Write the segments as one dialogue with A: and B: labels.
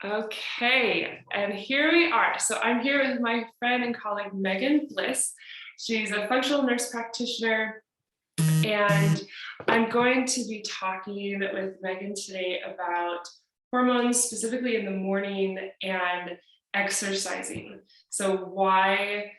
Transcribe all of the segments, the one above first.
A: Okay, and here we are. So I'm here with my friend and colleague, Megan Bliss. She's a functional nurse practitioner, and I'm going to be talking with Megan today about hormones, specifically in the morning, and exercising. So why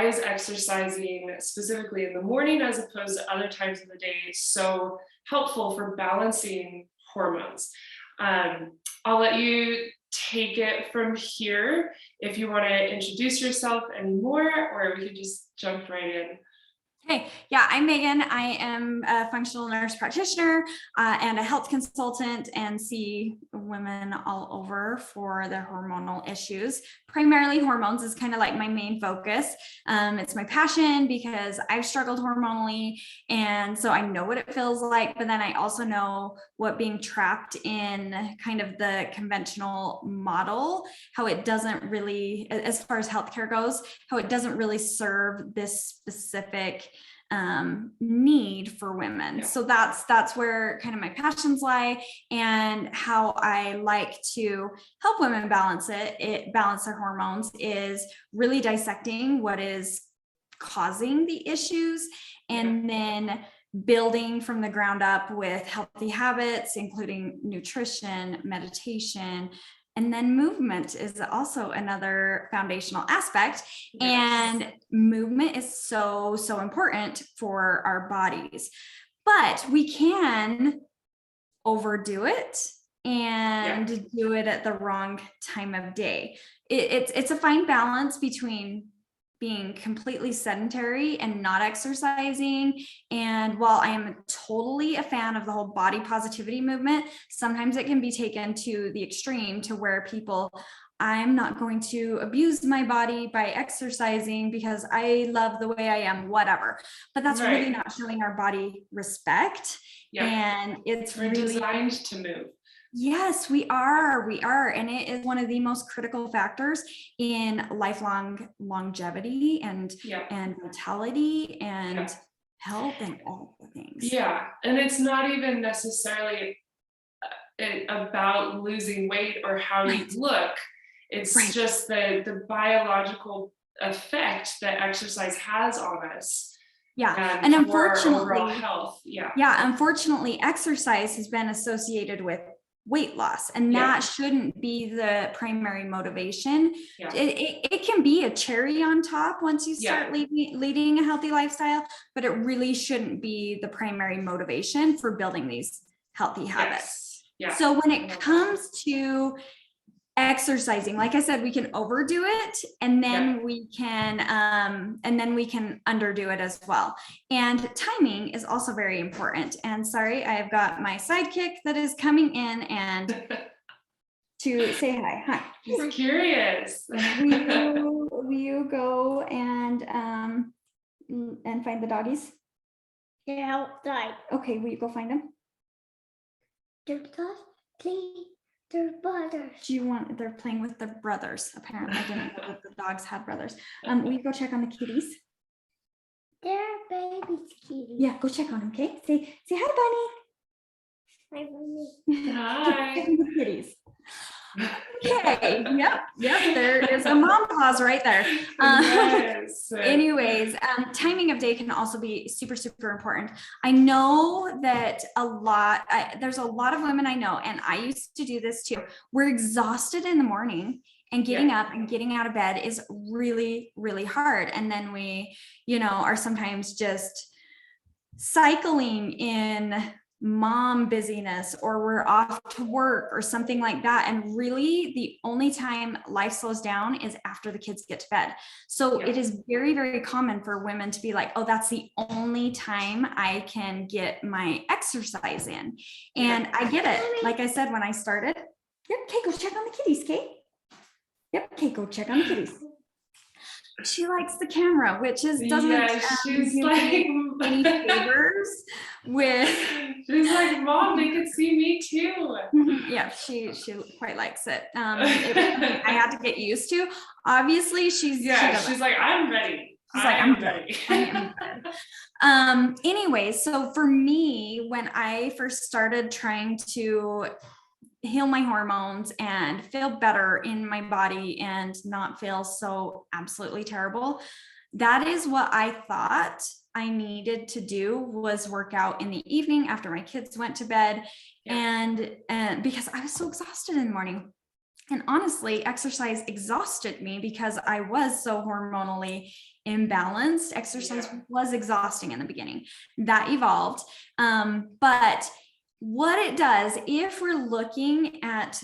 A: is exercising specifically in the morning as opposed to other times of the day so helpful for balancing hormones? I'll let you take it from here if you want to introduce yourself anymore, or we could just jump right in.
B: Hey, yeah, I'm Megan. I am a functional nurse practitioner and a health consultant and see women all over for their hormonal issues. Primarily hormones is kind of like my main focus. It's my passion because I've struggled hormonally. And so I know what it feels like, but then I also know what being trapped in kind of the conventional model, how it doesn't really, as far as healthcare goes, how it doesn't really serve this specific need for women.
A: Yeah.
B: So that's where kind of my passions lie, and how I like to help women balance their hormones is really dissecting what is causing the issues, and then building from the ground up with healthy habits, including nutrition, meditation, and then movement is also another foundational aspect.
A: Yes.
B: And movement is so important for our bodies, but we can overdo it and do it at the wrong time of day. It's a fine balance between being completely sedentary and not exercising. And while I am totally a fan of the whole body positivity movement, sometimes it can be taken to the extreme to where I'm not going to abuse my body by exercising because I love the way I am, whatever. But that's really not showing our body respect.
A: Yeah.
B: And
A: We're really designed to move.
B: Yes, we are. And it is one of the most critical factors in lifelong longevity and vitality and health and all the things.
A: Yeah. And it's not even necessarily about losing weight or how you look. It's just the biological effect that exercise has on us.
B: Yeah. And unfortunately,
A: overall health. Yeah.
B: Unfortunately, exercise has been associated with weight loss, and that shouldn't be the primary motivation. It can be a cherry on top once you start leading a healthy lifestyle, but it really shouldn't be the primary motivation for building these healthy habits. So when it comes to exercising, like I said, we can overdo it, and then we can underdo it as well. And timing is also very important. And sorry, I've got my sidekick that is coming in and to say hi. Hi.
A: We're curious.
B: Will you go and find the doggies?
C: They're outside.
B: Okay, will you go find them?
C: They're brothers.
B: They're playing with their brothers. Apparently, I didn't know that the dogs had brothers. Will you go check on the kitties?
C: They're baby kitties.
B: Yeah, go check on them, okay? Say hi,
C: Bunny. Hi,
A: Bunny. Hi.
B: Check on the kitties. Okay. Yep. There is a mom pause right there.
A: Yes.
B: Anyways, timing of day can also be super important. I know that there's a lot of women I know, and I used to do this too. We're exhausted in the morning, and getting up and getting out of bed is really, really hard. And then we, are sometimes just cycling in mom busyness, or we're off to work or something like that. And really the only time life slows down is after the kids get to bed. So it is very, very common for women to be like, oh, that's the only time I can get my exercise in. And I get it. Like I said, when I started, okay, go check on the kitties, Kate. Okay, go check on the kitties. She likes the camera, which doesn't
A: she's
B: give any favors with.
A: She's like, Mom, they could see me too.
B: Yeah, she quite likes it. I had to get used to. Obviously, she's
A: like, I'm ready.
B: She's like, I'm ready. Anyway, so for me, when I first started trying to heal my hormones and feel better in my body and not feel so absolutely terrible. That is what I thought I needed to do, was work out in the evening after my kids went to bed.
A: Yeah.
B: And because I was so exhausted in the morning. And honestly, exercise exhausted me because I was so hormonally imbalanced. Exercise was exhausting in the beginning. That evolved. But what it does, if we're looking at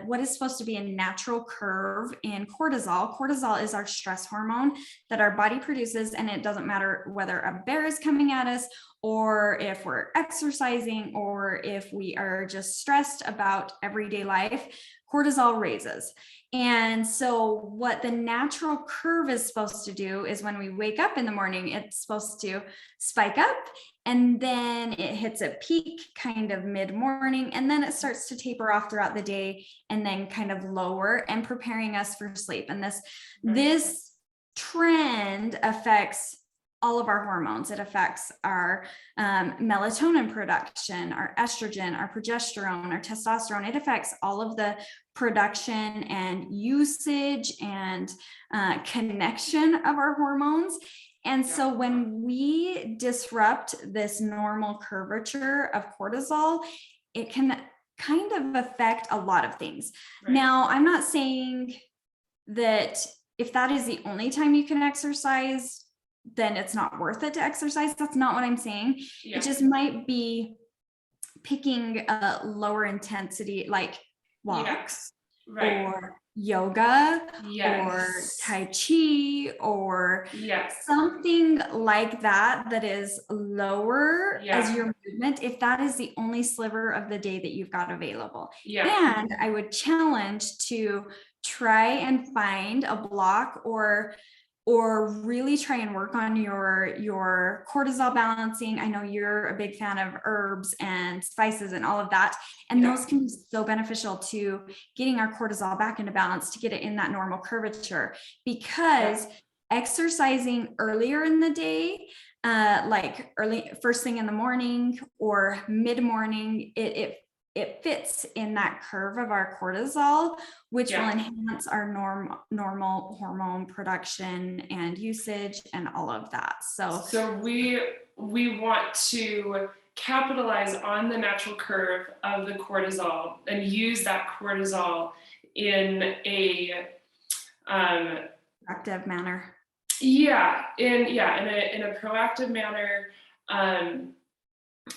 B: what is supposed to be a natural curve in cortisol is our stress hormone that our body produces, and it doesn't matter whether a bear is coming at us, or if we're exercising, or if we are just stressed about everyday life, cortisol raises. And so what the natural curve is supposed to do is, when we wake up in the morning, it's supposed to spike up, and then it hits a peak kind of mid-morning, and then it starts to taper off throughout the day, and then kind of lower, and preparing us for sleep. And this trend affects all of our hormones. It affects our melatonin production, our estrogen, our progesterone, our testosterone. It affects all of the production and usage and connection of our hormones. And so when we disrupt this normal curvature of cortisol, it can kind of affect a lot of things. Right. Now, I'm not saying that if that is the only time you can exercise, then it's not worth it to exercise. That's not what I'm saying. Yeah. It just might be picking a lower intensity, like walks, right, or yoga, or Tai Chi, or something like that, that is lower as your movement, if that is the only sliver of the day that you've got available. And I would challenge to try and find a block, or really try and work on your cortisol balancing. I know you're a big fan of herbs and spices and all of that. And those can be so beneficial to getting our cortisol back into balance, to get it in that normal curvature, because exercising earlier in the day, like first thing in the morning or mid-morning, it fits in that curve of our cortisol, which will enhance our normal hormone production and usage and all of that. So
A: we want to capitalize on the natural curve of the cortisol and use that cortisol in a
B: proactive manner.
A: In a proactive manner.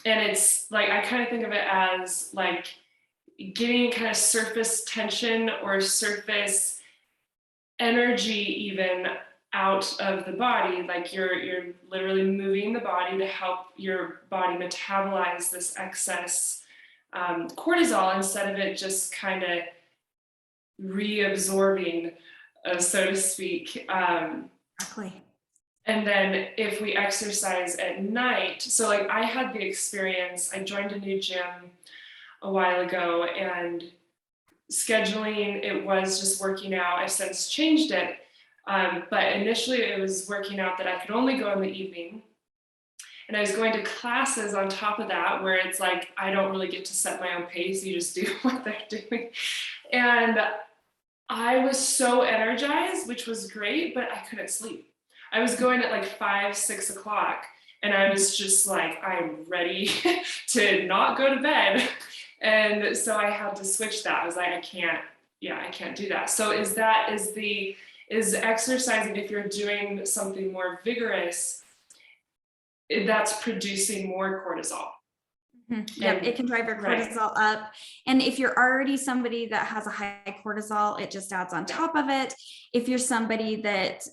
A: And it's like, I kind of think of it as like getting kind of surface tension or surface energy even out of the body. Like you're literally moving the body to help your body metabolize this excess cortisol, instead of it just kind of reabsorbing, so to speak.
B: Exactly.
A: And then if we exercise at night, so like I had the experience, I joined a new gym a while ago, and scheduling, it was just working out. I've since changed it. But initially it was working out that I could only go in the evening. And I was going to classes on top of that, where it's like, I don't really get to set my own pace. You just do what they're doing. And I was so energized, which was great, but I couldn't sleep. I was going at like 5, 6 o'clock, and I was just like, I'm ready to not go to bed. And so I had to switch that. I was like, I can't do that. So is exercising, if you're doing something more vigorous, that's producing more cortisol.
B: Mm-hmm. Yep, it can drive your cortisol up. And if you're already somebody that has a high cortisol, it just adds on top of it. If you're somebody that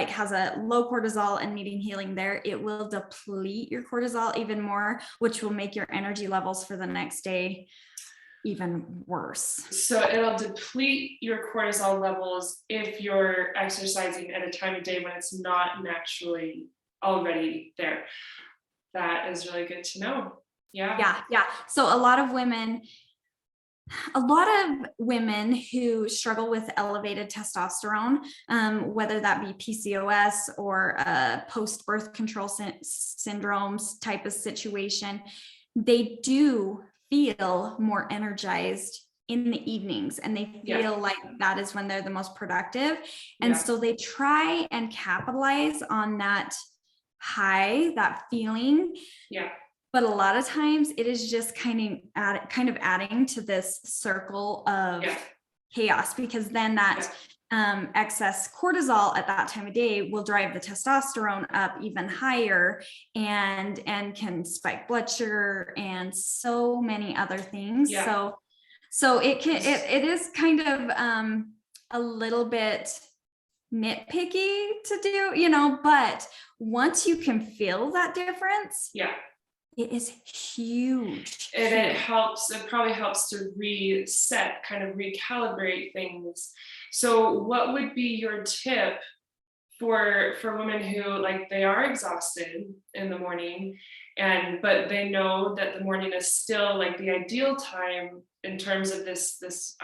B: has a low cortisol and needing healing there, it will deplete your cortisol even more, which will make your energy levels for the next day even worse.
A: So it'll deplete your cortisol levels if you're exercising at a time of day when it's not naturally already there. That is really good to know. Yeah.
B: So a lot of women who struggle with elevated testosterone, whether that be PCOS or post-birth control syndromes type of situation, they do feel more energized in the evenings, and they feel like that is when they're the most productive. And so they try and capitalize on that high, that feeling.
A: Yeah.
B: But a lot of times it is just kind of adding to this circle of chaos, because then that excess cortisol at that time of day will drive the testosterone up even higher, and can spike blood sugar and so many other things. So it is kind of a little bit nitpicky to do, but once you can feel that difference, it is huge.
A: And it probably helps to reset, kind of recalibrate things. So what would be your tip for women who, like, they are exhausted in the morning, but they know that the morning is still like the ideal time in terms of this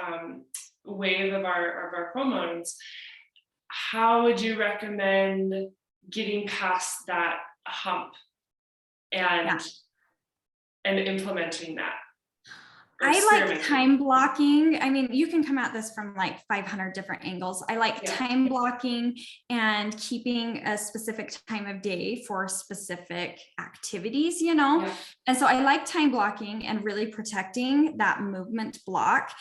A: wave of our hormones? How would you recommend getting past that hump and implementing that?
B: I like time blocking. I mean, you can come at this from like 500 different angles. I like time blocking and keeping a specific time of day for specific activities, And so I like time blocking and really protecting that movement block.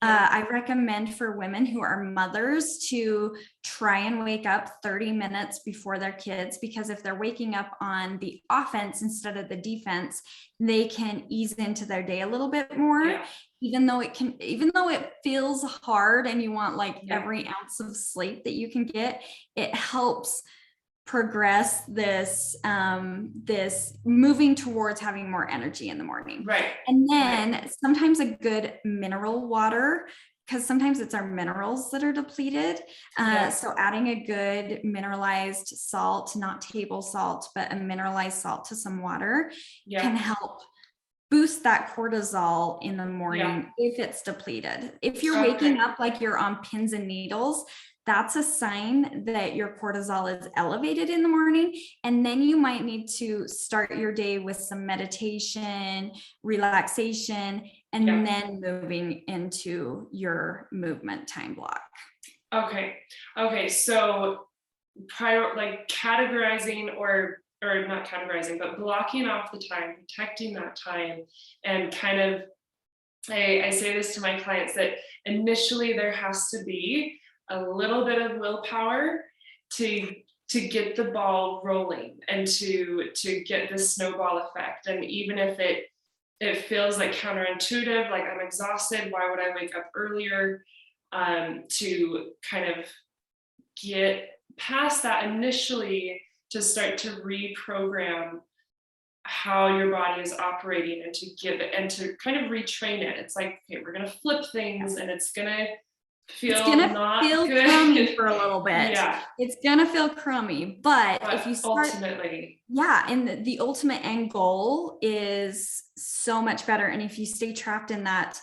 B: I recommend for women who are mothers to try and wake up 30 minutes before their kids, because if they're waking up on the offense instead of the defense, they can ease into their day a little bit more, even though it feels hard and you want like every ounce of sleep that you can get. It helps progress this moving towards having more energy in the morning.
A: Right.
B: And then sometimes a good mineral water, because sometimes it's our minerals that are depleted. So adding a good mineralized salt, not table salt, but a mineralized salt to some water can help boost that cortisol in the morning if it's depleted. If you're waking up like you're on pins and needles, that's a sign that your cortisol is elevated in the morning. And then you might need to start your day with some meditation, relaxation, and then moving into your movement time block.
A: Okay. So categorizing or not categorizing, but blocking off the time, protecting that time, and kind of, I say this to my clients, that initially there has to be a little bit of willpower to get the ball rolling and to get the snowball effect. And even if it feels like counterintuitive, like I'm exhausted, why would I wake up earlier? To kind of get past that initially, to start to reprogram how your body is operating, and to kind of retrain it. It's like, okay, we're gonna flip things, and it's gonna feel
B: crummy for a little bit. It's gonna feel crummy, but if you start
A: ultimately,
B: and the ultimate end goal is so much better. And if you stay trapped in that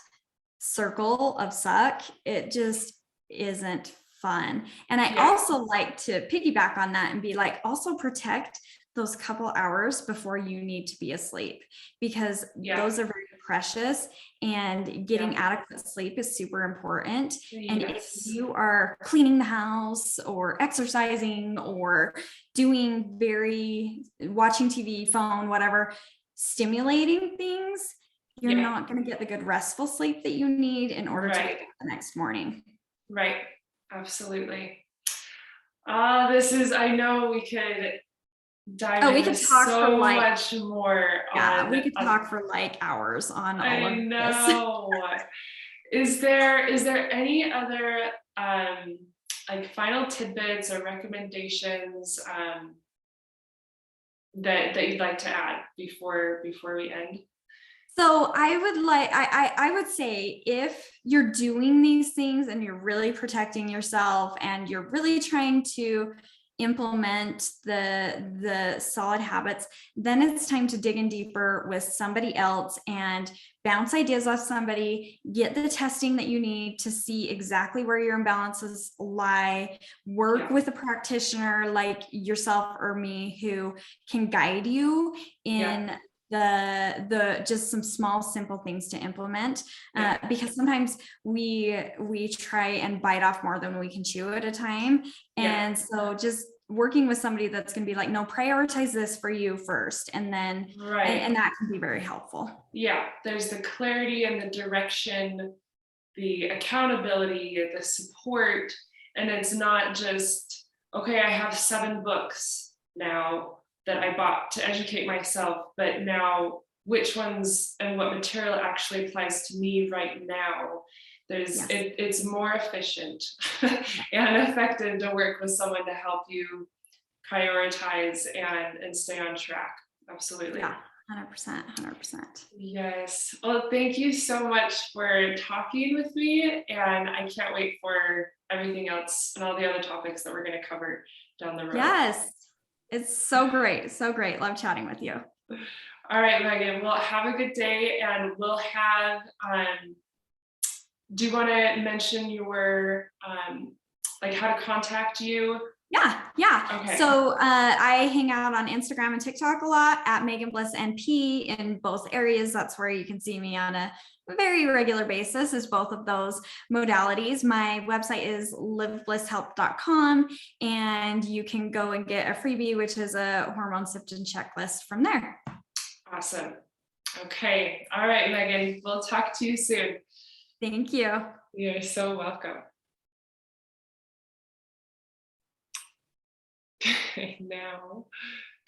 B: circle of suck, it just isn't fun. And I also like to piggyback on that and be like, also protect those couple hours before you need to be asleep, because those are very precious, and getting adequate sleep is super important. And if you are cleaning the house or exercising or watching TV, phone, whatever, stimulating things, you're not going to get the good restful sleep that you need in order to wake up the next morning.
A: Right. Absolutely. I know we could dive into so much more.
B: We could talk for like hours on all of this.
A: I know. Is there any other like final tidbits or recommendations that you'd like to add before we end?
B: So I would say, if you're doing these things and you're really protecting yourself and you're really trying to implement the solid habits, then it's time to dig in deeper with somebody else and bounce ideas off somebody, get the testing that you need to see exactly where your imbalances lie, work with a practitioner like yourself or me who can guide you in the just some small simple things to implement, because sometimes we try and bite off more than we can chew at a time. And so just working with somebody that's going to be like, no, prioritize this for you first, and then and that can be very helpful.
A: Yeah, there's the clarity and the direction, the accountability, the support, and it's not just, okay, I have 7 books now that I bought to educate myself, but now which ones and what material actually applies to me right now. It's more efficient and effective to work with someone to help you prioritize and stay on track. Absolutely.
B: Yeah, 100%.
A: Yes. Well, thank you so much for talking with me, and I can't wait for everything else and all the other topics that we're going to cover down the road.
B: Yes. It's so great. So great. Love chatting with you.
A: All right, Megan. Well, have a good day, and we'll have, do you want to mention your, like how to contact you?
B: Yeah.
A: Okay.
B: So I hang out on Instagram and TikTok a lot at Megan Bliss NP in both areas. That's where you can see me on a very regular basis, is both of those modalities. My website is liveblisshelp.com, and you can go and get a freebie, which is a hormone symptom checklist from there.
A: Awesome. Okay. All right, Megan. We'll talk to you soon.
B: Thank you.
A: You're so welcome. Okay, now